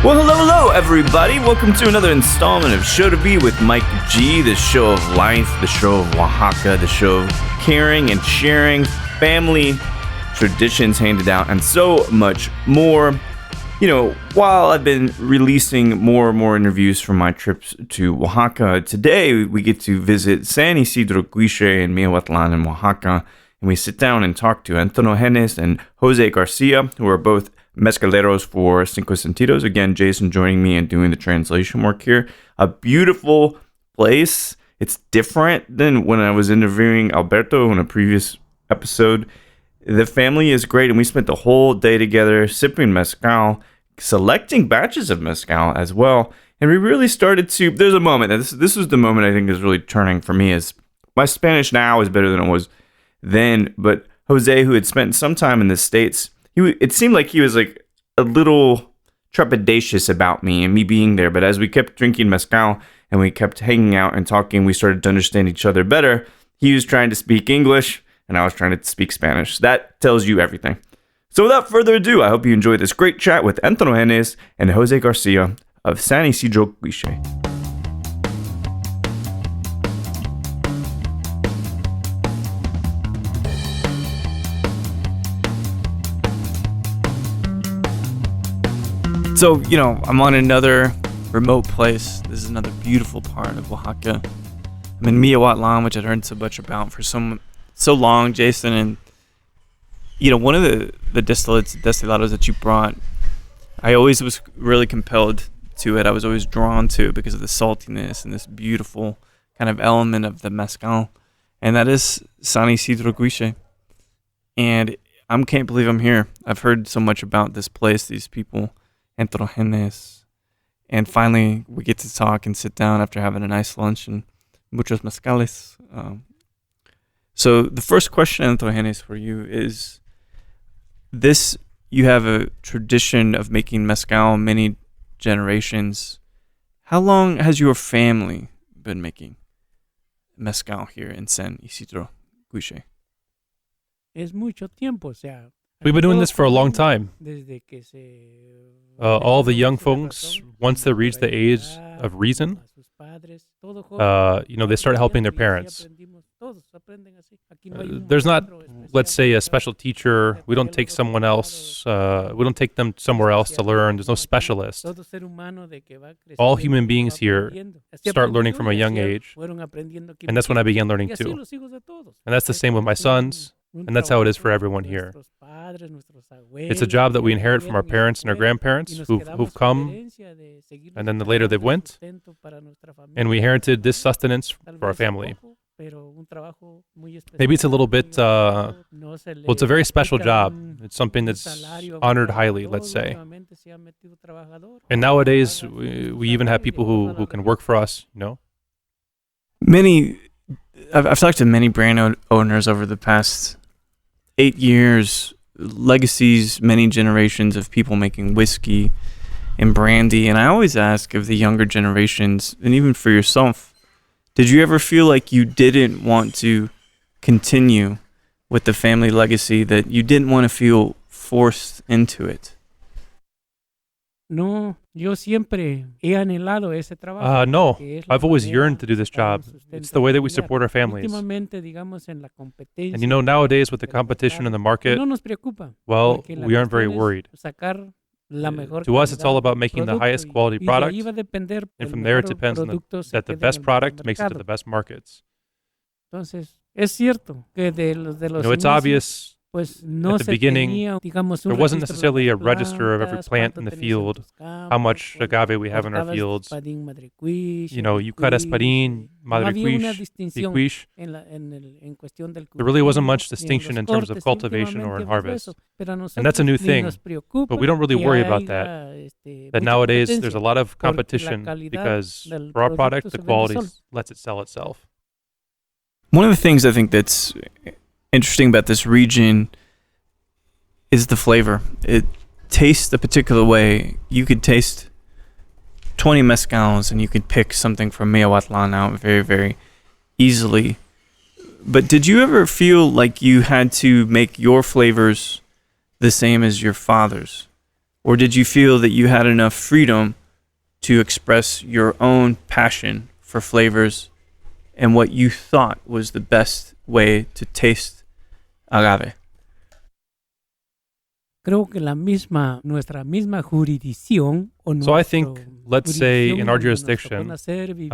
Well, hello, everybody. Welcome to another installment of Show to Be with Mike G, the show of life, the show of Oaxaca, the show of caring and sharing, family, traditions handed down, and so much more. You know, while I've been releasing more and more interviews from my trips to Oaxaca, today we get to visit San Isidro Guishe in Miahuatlán in Oaxaca, and we sit down and talk to Antenogenes and Jose Garcia, who are both Mezcaleros for Cinco Sentidos. Again, Jason joining me and doing the translation work here. A beautiful place. It's different than when I was interviewing Alberto in a previous episode. The family is great, and we spent the whole day together sipping mezcal, selecting batches of mezcal as well. And we really started to, there's a moment, and this was the moment I think is really turning for me, is my Spanish now is better than it was then, but Jose, who had spent some time in the States, it seemed like he was like a little trepidatious about me and me being there. But as we kept drinking mezcal and we kept hanging out and talking, we started to understand each other better. He was trying to speak English and I was trying to speak Spanish. That tells you everything. So without further ado, I hope you enjoyed this great chat with Antenogenes and Jose Garcia of San Isidro Guishe. So, you know, I'm on another remote place. This is another beautiful part of Oaxaca. I'm in Miahuatlán, which I'd heard so much about for so long, Jason. And, you know, one of the destillados that you brought, I always was really compelled to it. I was always drawn to it because of the saltiness and this beautiful kind of element of the mezcal. And that is San Isidro Guishe. And I can't believe I'm here. I've heard so much about this place, these people. Antenogenes, and finally we get to talk and sit down after having a nice lunch and muchos mezcales. So the first question, Antenogenes, for you is this: you have a tradition of making mezcal many generations. How long has your family been making mezcal here in San Isidro Guishe? Es mucho tiempo, o sea. We've been doing this for a long time. All the young folks, once they reach the age of reason, they start helping their parents. There's not, let's say, a special teacher. We don't take someone else. We don't take them somewhere else to learn. There's no specialist. All human beings here start learning from a young age. And that's when I began learning too. And that's the same with my sons. And that's how it is for everyone here. It's a job that we inherit from our parents and our grandparents who've come, and then later they went, and we inherited this sustenance for our family. Maybe it's a little bit, it's a very special job. It's something that's honored highly, let's say. And nowadays, we even have people who can work for us, you know? I've talked to many brand owners over the past 8 years, legacies, many generations of people making whiskey and brandy. And I always ask of the younger generations, and even for yourself, did you ever feel like you didn't want to continue with the family legacy, that you didn't want to feel forced into it? No, yo siempre he anhelado ese trabajo. No, I've always yearned to do this job. It's the way that we support our families. And you know, nowadays with the competition in the market, well, we aren't very worried. To us, it's all about making the highest quality product, and from there it depends on that the best product makes it to the best markets. Es cierto que de los it's obvious pues no At the se beginning, tenía, digamos, there un wasn't registro de necessarily a las register of every plantas, plant cuánto in the tenías en field, tus how campos, much cuánto agave we have in our cortabas fields. espadín madrecuish, You know, Yucata Espadín, no Madre había una Cuish, distinción Bicuish. en cuestión del There really wasn't cultivo, much ni en los distinction in terms of cortes, cultivation or íntimamente in bajo harvest. eso, pero a And that's a nosotros new ni thing, nos preocupa but we don't really que worry about that. haya That mucha nowadays there's a competencia, lot of porque la competition calidad because del for our producto product, se the vende quality solo. lets it sell itself. One of the things I think that's interesting about this region is the flavor. It tastes a particular way. You could taste 20 mezcals and you could pick something from Miahuatlán out very, very easily. But did you ever feel like you had to make your flavors the same as your father's? Or did you feel that you had enough freedom to express your own passion for flavors and what you thought was the best way to taste agave? Creo que nuestra misma jurisdicción o So I think, nuestro let's say in our donde nos tocó jurisdiction, nacer, vivir,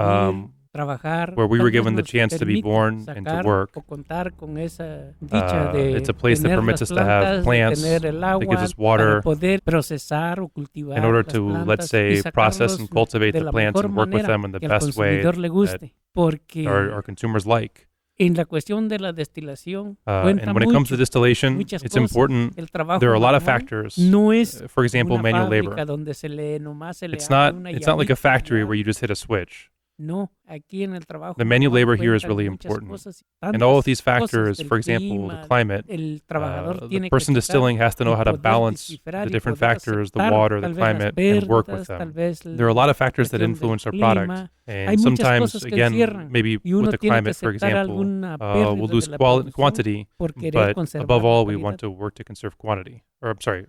trabajar, where we tal were vez given the nos chance to be permite born and to sacar work, o contar con esa dicha de it's a place that tener permits las us to have plantas, plants, de tener el that agua gives us water, para poder procesar o cultivar in order las to, let's plantas say, y process sacarlos and cultivate de the la plants mejor and work with manera them in the que al best way consumidor le that guste, porque our consumers like. en la cuestión de la destilación And cuenta when it comes to mucho, distillation, muchas it's cosas. important. El trabajo There are a lot of manual factors. no es For example, una manual fábrica labor. donde nomás se le It's abre not una it's not like a llavita y factory ya. where you just hit a switch. No, aquí en el trabajo The manual manual labor here is cuentan really muchas important. cosas, And all of tantas these cosas factors, del for example, clima, the climate, el trabajador the tiene que person checar distilling has to know y how to poder balance descifrar the y different poder factors, the aceptar water, the tal vez las climate, and work with pérdidas, tal them. vez There are a lot of factors that cuestión del influence our clima. product. Hay And muchas sometimes, cosas que again, encierran maybe y uno with the tiene que climate, for aceptar example, alguna we'll pérdida lose de la producción quantity, por querer but conservar above la all, we calidad. want to work to conserve quantity. Or, I'm sorry,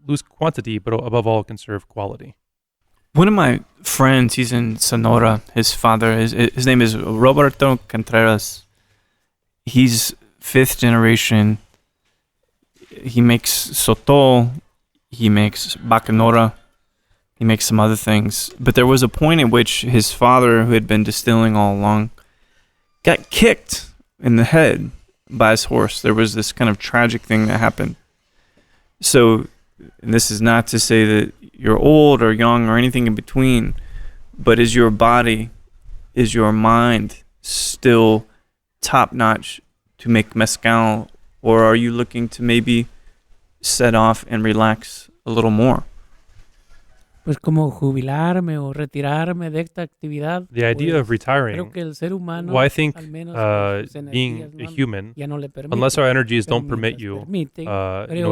lose quantity, but above all, conserve quality. One of my friends, he's in Sonora. His father, his name is Roberto Contreras. He's fifth generation. He makes sotol. He makes bacanora. He makes some other things. But there was a point at which his father, who had been distilling all along, got kicked in the head by his horse. There was this kind of tragic thing that happened. So, and this is not to say that you're old or young or anything in between, but is your body, is your mind still top notch to make mezcal, or are you looking to maybe set off and relax a little more? Pues como jubilarme o retirarme de esta actividad. The idea pues, of retiring, creo que el ser humano, well, I think al menos por sus being energías, a human, ya no le permite, unless our energies pero don't permit mientras you, permiten,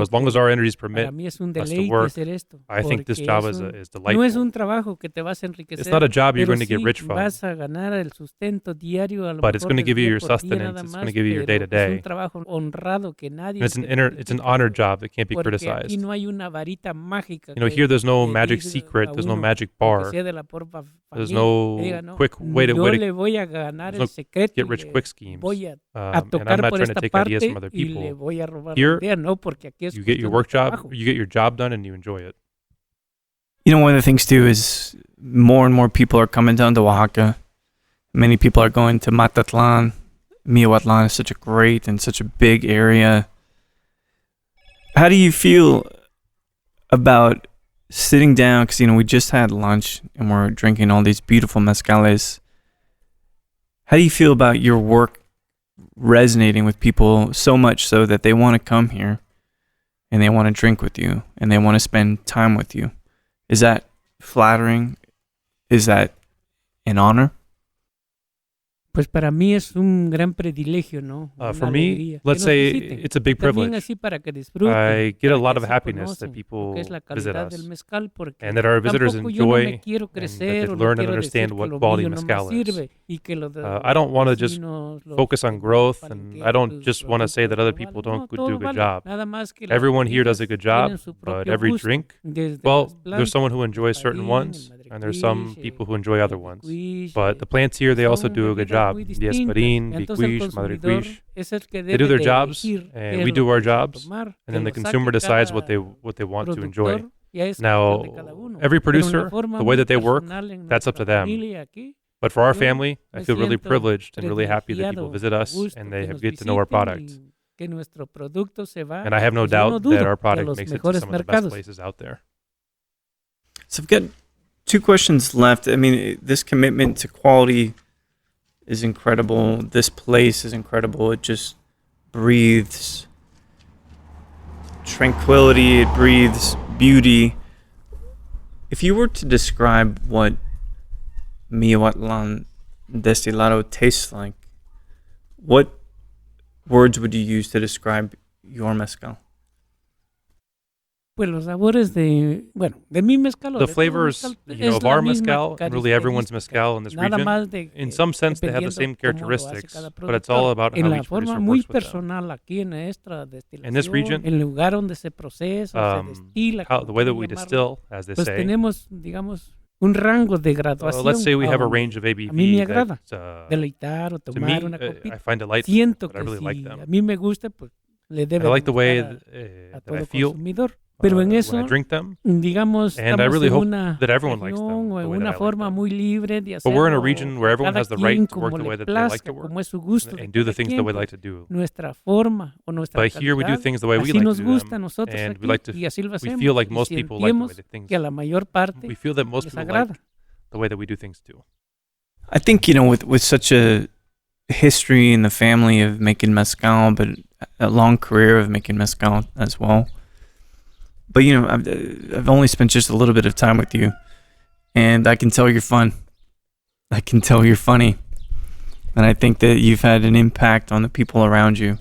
as long as our energies para permit mí es un us to deleite work, hacer esto, I think this porque job es is no es delightful. un trabajo que te vas a enriquecer, It's not a job you're pero going to get sí rich from, vas a ganar el sustento diario, a lo but it's mejor going to give you del your día por día sustenance, nada it's más, going to give you your day to pero es day. un trabajo honrado que nadie And it's an honor job that can't be porque criticized. aquí no hay una varita mágica Here there's no que magic diga secret, a there's no uno, magic aunque bar, sea de la propia there's familia, no que diga, no, quick way yo to le voy a ganar there's no el secreto get y rich le quick schemes. voy a And I'm tocar not por trying to esta take parte ideas from other y le people. voy a robar Here, la idea, no, porque aquí es You get your cuestión work de job, trabajo. you get your job done, and you enjoy it. One of the things too is more and more people are coming down to Oaxaca. Many people are going to Mazatlán. Miahuatlán is such a great and such a big area. How do you feel about sitting down? Because, we just had lunch and we're drinking all these beautiful mezcales. How do you feel about your work resonating with people so much so that they want to come here and they want to drink with you and they want to spend time with you? Is that flattering? Is that an honor? Pues para mí es un gran privilegio, ¿no? For me, let's say it's a big privilege. I get a lot of happiness that people visit us and that our visitors enjoy and that they learn and understand what quality mezcal is. I don't want to just focus on growth, and I don't just want to say that other people don't do a good job. Everyone here does a good job, but every drink, well, there's someone who enjoys certain ones, and there's some people who enjoy other ones. But the plants here, they also do a good job. The Espadín, Bicuish, Madre Cuish, they do their jobs, and we do our jobs, and then the consumer decides what they want to enjoy. Now, every producer, the way that they work, that's up to them. But for our family, I feel really privileged and really happy that people visit us and they get to know our product. And I have no doubt that our product makes it to some of the best places out there. So I've got 2 questions left. I mean, this commitment to quality is incredible. This place is incredible. It just breathes tranquility. It breathes beauty. If you were to describe what Miahuatlán Destilado tastes like, what words would you use to describe your mezcal? Pues los sabores de mi mezcal. The flavors, of our mezcal, and really everyone's mezcal in this region, in some sense they have the same characteristics, but it's all about how each producer works with them. In this region, the way that we distill, as they say, un rango de graduación. Let's say we have a range of ABV. A mí me agrada deleitar o tomar una copita. I find delightful. Siento I really like them. A mí me gusta, pues le debe I like the way a that I feel Pero en eso, when I drink them, digamos, and I really hope una that everyone likes them o the en way una that I forma like them. muy libre de hacerlo. But we're in a region where everyone has the right to work como the way le that they like to plazca, work como es su gusto and do the things the way they like to do. Nuestra forma o nuestra But here we do calidad, things the way we así like nos to do gusta a them, nosotros and aquí, we like to. y así lo We hacemos, feel like y most people like the way that things. que a la mayor parte We feel that most people agrada. like the way that we do things too. I think, with such a history in the family of making mezcal, but a long career of making mezcal as well. But, I've only spent just a little bit of time with you, and I can tell you're fun. I can tell you're funny. And I think that you've had an impact on the people around you.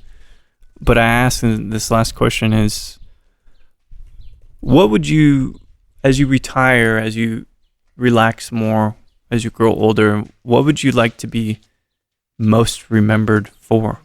But I asked, and this last question is, what would you, as you retire, as you relax more, as you grow older, what would you like to be most remembered for?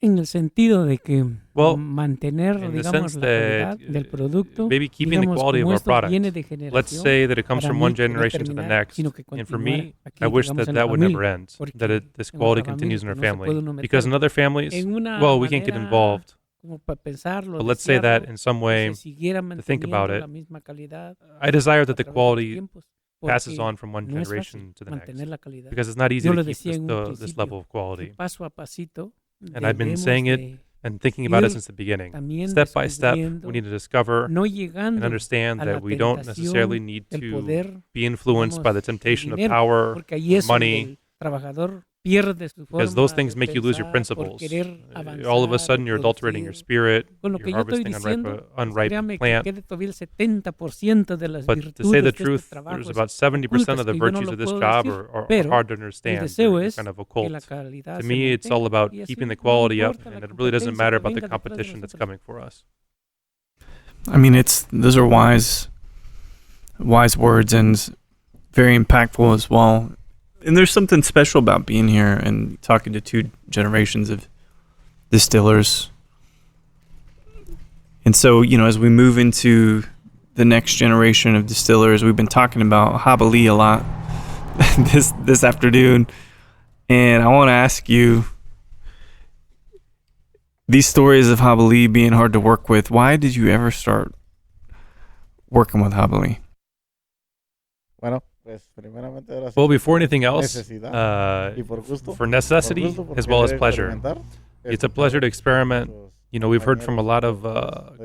En el sentido de que mantener, in the digamos, sense la that calidad del producto, maybe keeping the quality of como our esto product. viene de generación, Let's say that it comes para from mí one que no generation to the terminar, next, sino que and for me, aquí, I wish digamos, that en la that would familia, never end, porque that this en quality otra continues in our familia, no se family. puede uno meter Because in other families, en una we can't get manera involved. Como para pensarlo, But let's say that desearlo, in some way, que se siguiera to think about manteniendo it, la misma calidad I desire that a the través de los quality tiempos, passes porque on from one no es generation fácil to the next. mantener la calidad. Because it's not easy Yo to lo keep decía en un this level of quality. paso a pasito, And I've been debemos saying it de and thinking about it ir since the beginning. también Step by step, descubriendo, we need to discover no and llegando understand a la that we don't necessarily tentación need del to poder, be influenced by the digamos, temptation of dinero, power, porque ahí es money, donde el trabajador pierde su because forma those things de make you lose your pensar, por principles. querer All of a avanzar, sudden, you're adulterating your producir. spirit, Con lo que you're yo estoy harvesting diciendo, unripe créame que plant. quede todavía el 70% de las But to say virtudes the de este truth, trabajo there's es about 70% of the ocultas que yo no virtues lo of this puedo job decir, are pero hard to el understand. deseo They're es kind of que occult. la calidad To se me, it's all mantenga, about y así keeping the no quality up, importa la and it really doesn't competencia matter que about the venga detrás de competition that's nosotros. coming for us. I mean, those are wise words and very impactful as well. And there's something special about being here and talking to 2 generations of distillers. And so, as we move into the next generation of distillers, we've been talking about Jabali a lot this afternoon. And I want to ask you, these stories of Jabali being hard to work with, why did you ever start working with Jabali? Well, before anything else, for necessity as well as pleasure. It's a pleasure to experiment. We've heard from a lot of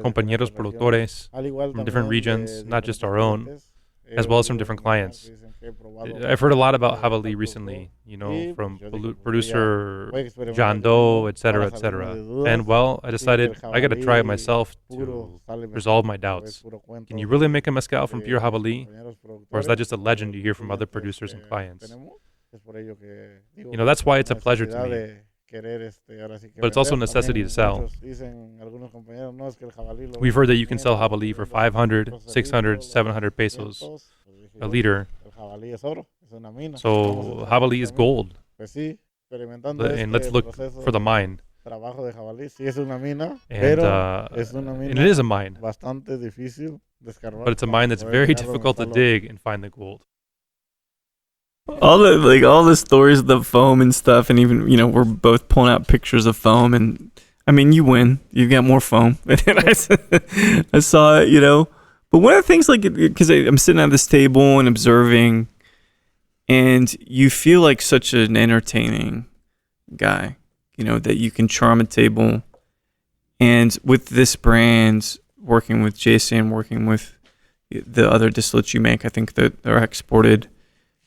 compañeros productores from different regions, not just our own, as well as from different clients. I've heard a lot about Jabali recently, from producer John Doe, etc., etc. And I decided I got to try it myself to resolve my doubts. Can you really make a mezcal from pure Jabali, or is that just a legend you hear from other producers and clients? That's why it's a pleasure to me. But it's also a necessity to sell. We've heard that you can sell Jabali for 500, 600, 700 pesos a liter. So Jabali is gold. And let's look for the mine. And it is a mine. But it's a mine that's very difficult to dig and find the gold. All the stories of the foam and stuff, and even we're both pulling out pictures of foam, and I mean you win, you got more foam. I saw it, but one of the things, because I'm sitting at this table and observing, and you feel like such an entertaining guy. that you can charm a table. And with this brand, working with Jason, working with the other distillates you make, I think that they're exported.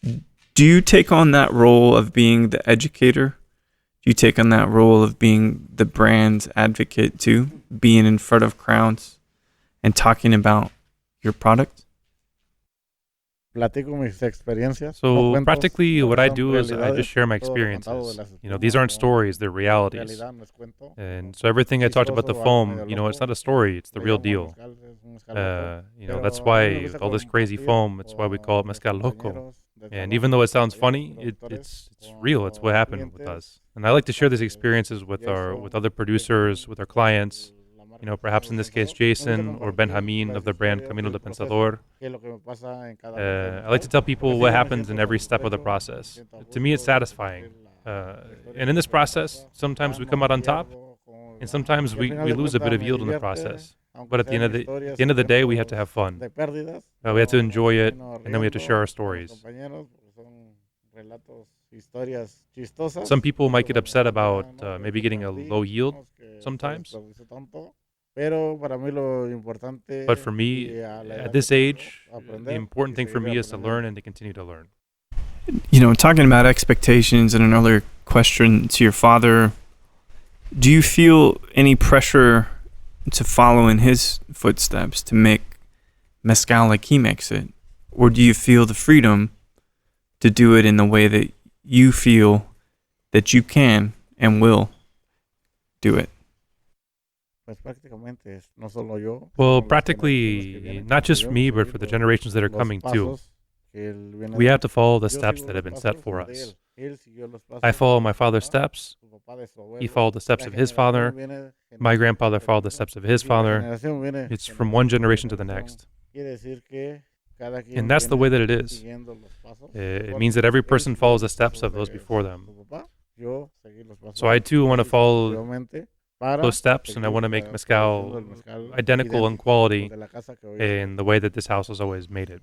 Do you take on that role of being the educator? Do you take on that role of being the brand advocate too, being in front of crowds and talking about your product? So practically what I do is I just share my experiences. These aren't stories, they're realities. And so everything I talked about the foam, it's not a story, it's the real deal. That's why all this crazy foam, it's why we call it Mezcal Loco. And even though it sounds funny, it's real, it's what happened with us. And I like to share these experiences with other producers, with our clients. Perhaps in this case, Jason or Benjamin of the brand Camino del Pensador. I like to tell people what happens in every step of the process. To me, it's satisfying. And in this process, sometimes we come out on top, and sometimes we lose a bit of yield in the process. But at the end of the day, we have to have fun. We have to enjoy it, and then we have to share our stories. Some people might get upset about maybe getting a low yield sometimes. But for me, at this age, the important thing for me is to learn and to continue to learn. Talking about expectations and another question to your father, do you feel any pressure to follow in his footsteps to make mezcal like he makes it? Or do you feel the freedom to do it in the way that you feel that you can and will do it? Well, practically, not just me, but for the generations that are coming too. We have to follow the steps that have been set for us. I follow my father's steps. He followed the steps of his father. My grandfather followed the steps of his father. It's from one generation to the next. And that's the way that it is. It means that every person follows the steps of those before them. So I too want to follow those steps, and I want to make mezcal identical in quality in the way that this house has always made it.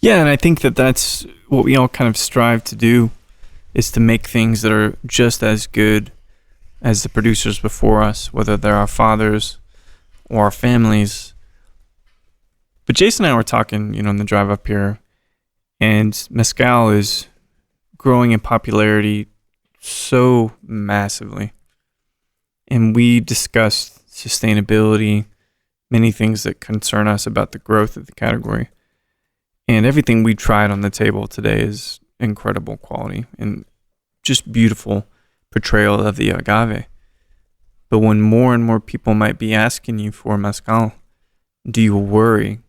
Yeah, and I think that that's what we all kind of strive to do, is to make things that are just as good as the producers before us, whether they're our fathers or our families. But Jason and I were talking, in the drive up here, and mezcal is growing in popularity so massively. And we discussed sustainability, many things that concern us about the growth of the category. And everything we tried on the table today is incredible quality and just beautiful portrayal of the agave. But when more and more people might be asking you for mezcal, do you worry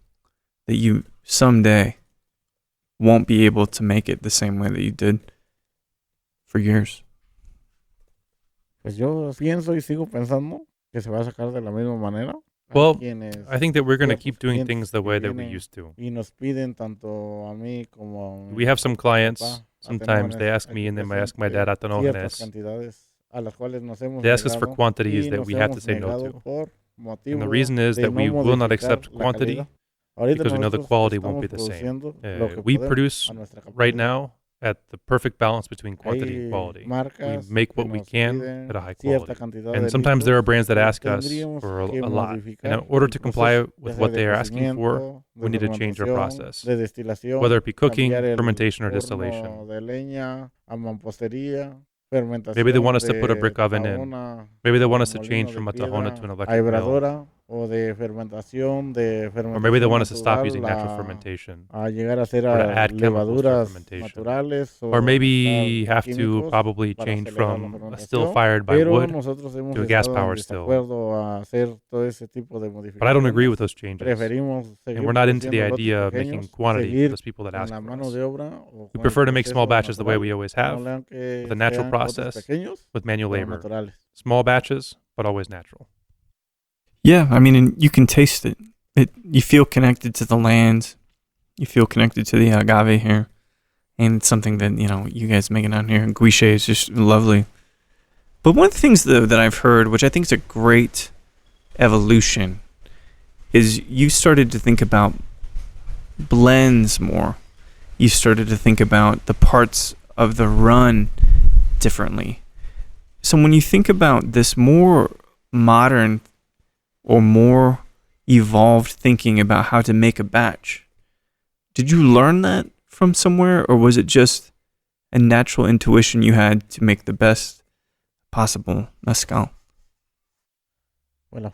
that you someday won't be able to make it the same way that you did for years? Well, I think that we're going to keep doing things the way that we used to. We have some clients, sometimes they ask me and they might ask my dad Antenogenes. They ask us for quantities that we have to say no to. And the reason is that we will not accept quantity because we know the quality won't be the same. We produce right now at the perfect balance between quantity and quality. We make what we can at a high quality. And sometimes there are brands that ask us for a lot. And in order to comply with what they are asking for, we need to change our process, whether it be cooking, fermentation, or distillation. Maybe they want us to put a brick oven in. Maybe they want us to change from a tahona to an electric mill. Or maybe they want us to stop using natural fermentation, or to add chemicals to fermentation. Or maybe have to probably change from a still fired by wood to a gas-powered still. But I don't agree with those changes. And we're not into the idea of making quantity for those people that ask for us. We prefer to make small batches the way we always have, with a natural process, with manual labor. Small batches, but always natural. Yeah, I mean, and you can taste it. You feel connected to the land. You feel connected to the agave here. And it's something that, you guys making out here in Guishe is just lovely. But one of the things, though, that I've heard, which I think is a great evolution, is you started to think about blends more. You started to think about the parts of the run differently. So when you think about this more modern or more evolved thinking about how to make a batch, did you learn that from somewhere, or was it just a natural intuition you had to make the best possible mezcal? When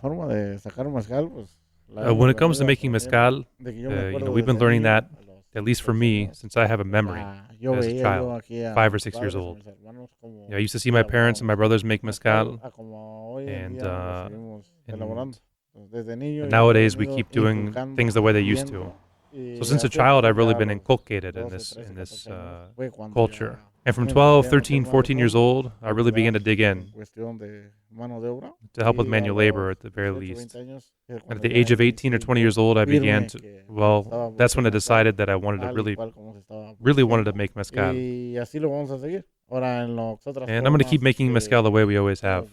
it comes to making mezcal, we've been learning that, at least for me, since I have a memory as a child, 5 or 6 years old. I used to see my parents and my brothers make mezcal, and nowadays we keep doing things the way they used to. So since a child, I've really been inculcated in this culture. And from 12, 13, 14 years old, I really began to dig in to help with manual labor at the very least. And at the age of 18 or 20 years old, I began to, that's when I decided that I wanted to really wanted to make mezcal. And I'm going to keep making mezcal the way we always have.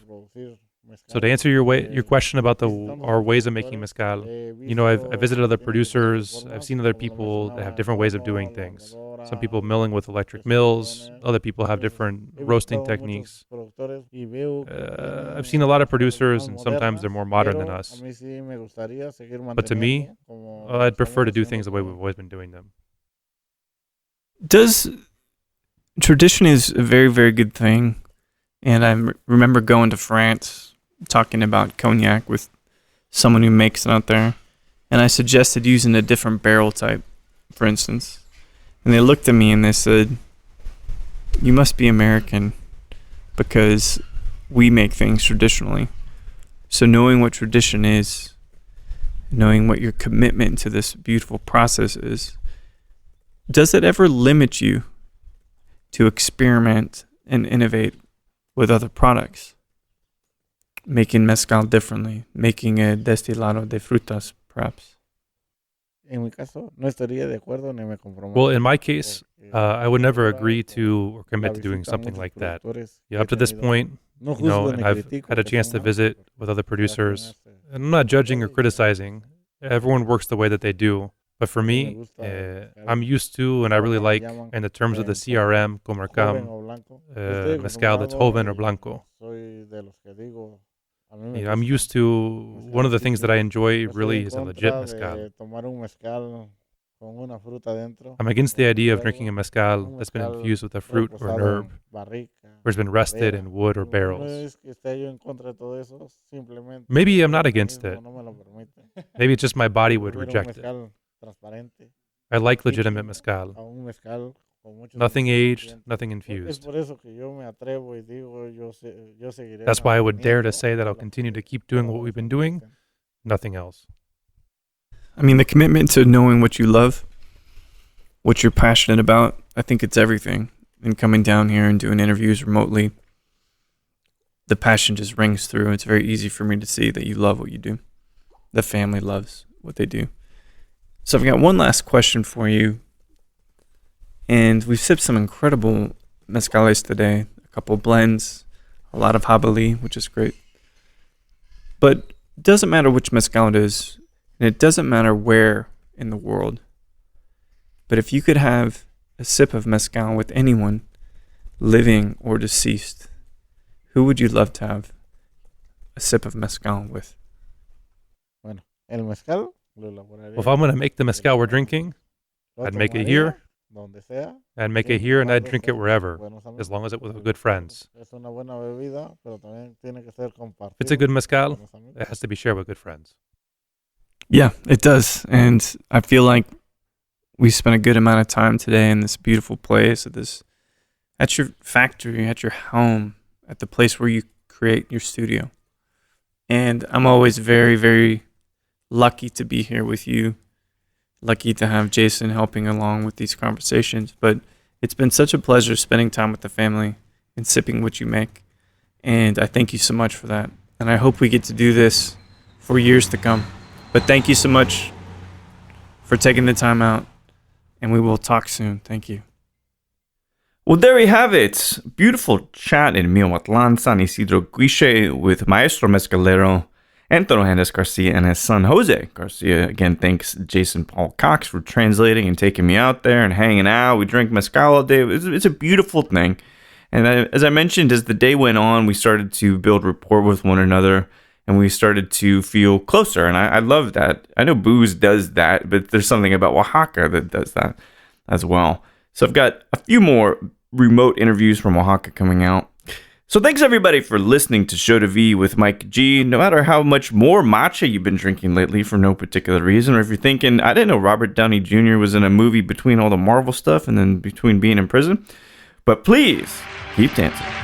So to answer your question about our ways of making mezcal, I've visited other producers. I've seen other people that have different ways of doing things. Some people milling with electric mills. Other people have different roasting techniques. I've seen a lot of producers, and sometimes they're more modern than us. But to me, I'd prefer to do things the way we've always been doing them. Tradition is a very, very good thing. And I remember going to France, talking about cognac with someone who makes it out there, and I suggested using a different barrel type, for instance, and they looked at me and they said, "You must be American, because we make things traditionally." So knowing what tradition is, knowing what your commitment to this beautiful process is, does it ever limit you to experiment and innovate with other products? Making mezcal differently, making a destilado de frutas, perhaps. Well, in my case, I would never agree to or commit to doing something like that. Up to this point, and I've had a chance to visit with other producers, and I'm not judging or criticizing. Everyone works the way that they do. But for me, I'm used to, and I really like, in the terms of the CRM, Comercam, mezcal that's joven or blanco. I'm used to, one of the things that I enjoy really is a legit mezcal. I'm against the idea of drinking a mezcal that's been infused with a fruit or an herb, or has been rested in wood or barrels. Maybe I'm not against it. Maybe it's just my body would reject it. I like legitimate mezcal. Nothing aged, nothing infused. That's why I would dare to say that I'll continue to keep doing what we've been doing, nothing else. I mean, the commitment to knowing what you love, what you're passionate about, I think it's everything. And coming down here and doing interviews remotely, the passion just rings through. It's very easy for me to see that you love what you do. The family loves what they do. So I've got one last question for you. And we've sipped some incredible mezcales today, a couple blends, a lot of jabali, which is great. But it doesn't matter which mezcal it is, and it doesn't matter where in the world. But if you could have a sip of mezcal with anyone, living or deceased, who would you love to have a sip of mezcal with? Well, if I'm going to make the mezcal we're drinking, I'd make it here. I'd make it here, and I'd drink it wherever, as long as it was with good friends. If it's a good mezcal, it has to be shared with good friends. Yeah, it does. And I feel like we spent a good amount of time today in this beautiful place, at your factory, at your home, at the place where you create your studio. And I'm always very, very lucky to be here with you. Lucky to have Jason helping along with these conversations. But it's been such a pleasure spending time with the family and sipping what you make. And I thank you so much for that. And I hope we get to do this for years to come. But thank you so much for taking the time out. And we will talk soon. Thank you. Well, there we have it. Beautiful chat in Miahuatlán, San Isidro Guishe with Maestro Mezcalero Antenogenes Garcia and his son Jose. Garcia again thanks Jason Paul Cox for translating and taking me out there and hanging out. We drink mezcal all day. It's a beautiful thing. And as I mentioned, as the day went on, we started to build rapport with one another, and we started to feel closer. And I love that. I know booze does that, but there's something about Oaxaca that does that as well. So I've got a few more remote interviews from Oaxaca coming out. So thanks everybody for listening to Show to V with Mike G. No matter how much more matcha you've been drinking lately for no particular reason, or if you're thinking, I didn't know Robert Downey Jr. was in a movie between all the Marvel stuff and then between being in prison. But please, keep dancing.